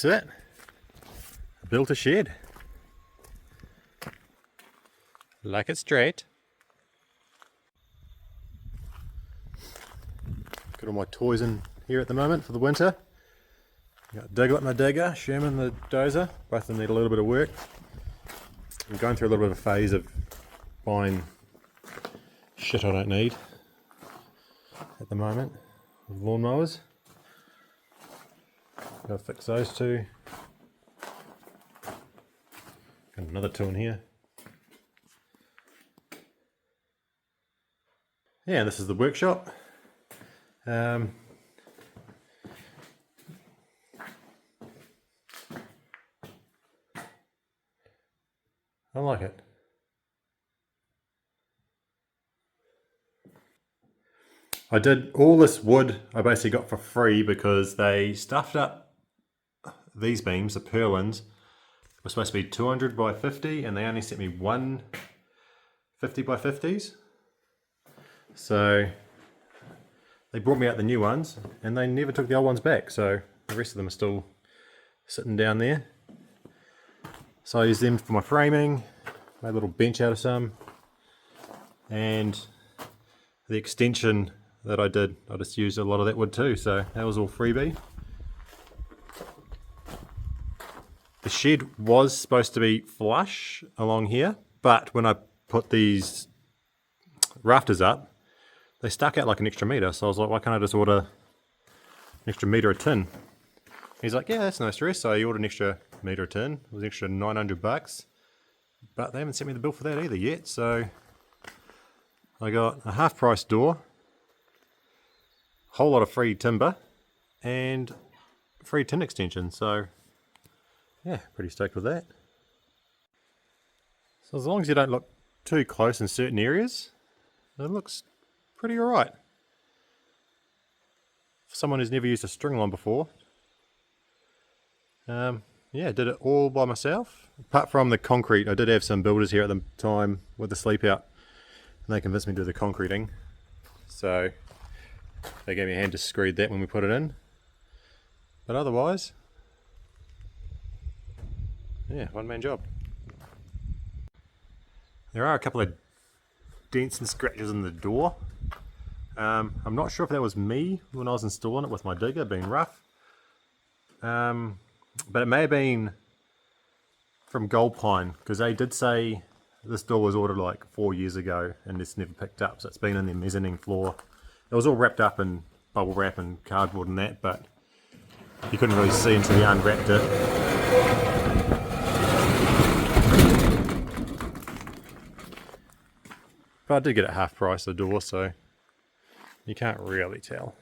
that's it. I built a shed. Like it straight. Got all my toys in here at the moment for the winter. Got Digger with my digger, Sherman the dozer. Both of them need a little bit of work. I'm going through a little bit of a phase of buying shit I don't need at the moment with lawnmowers. Gotta fix those two. Got another two in here. Yeah, this is the workshop. I like it. I did all this wood I basically got for free because they stuffed up these beams, the purlins, were supposed to be 200 by 50 and they only sent me 150 by 50s. So they brought me out the new ones and they never took the old ones back, so the rest of them are still sitting down there. So I used them for my framing, made a little bench out of some, and the extension that I did, I just used a lot of that wood too, so that was all freebie. The shed was supposed to be flush along here, but when I put these rafters up, they stuck out like an extra metre, so I was like, why can't I just order an extra metre a tin? He's like, yeah, that's no stress. So I ordered an extra metre a tin. It was an extra $900, but they haven't sent me the bill for that either yet. So I got a half price door, a whole lot of free timber, and free tin extension. So yeah, pretty stoked with that. So as long as you don't look too close in certain areas, it looks pretty alright. For someone who's never used a string line before. Yeah, did it all by myself. Apart from the concrete, I did have some builders here at the time with the sleep out, and they convinced me to do the concreting. So they gave me a hand to screed that when we put it in. But otherwise, yeah, one-man job. There are a couple of dents and scratches in the door. I'm not sure if that was me when I was installing it with my digger being rough. But it may have been from Goldpine, because they did say this door was ordered like 4 years ago and it's never picked up, so it's been in the mezzanine floor. It was all wrapped up in bubble wrap and cardboard and that, but you couldn't really see until you unwrapped it. But I did get it half price the door, so you can't really tell.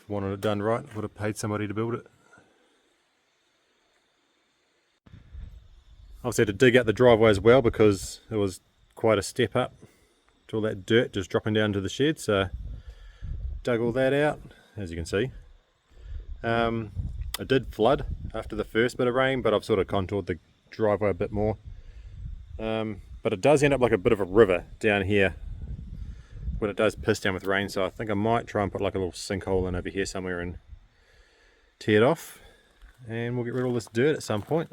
Wanted it done right, would have paid somebody to build it. Obviously had to dig out the driveway as well because it was quite a step up to all that dirt just dropping down to the shed, so dug all that out, as you can see. It did flood after the first bit of rain, but I've sort of contoured the driveway a bit more. But it does end up like a bit of a river down here when it does piss down with rain, so I think I might try and put like a little sinkhole in over here somewhere and tee it off, and we'll get rid of all this dirt at some point.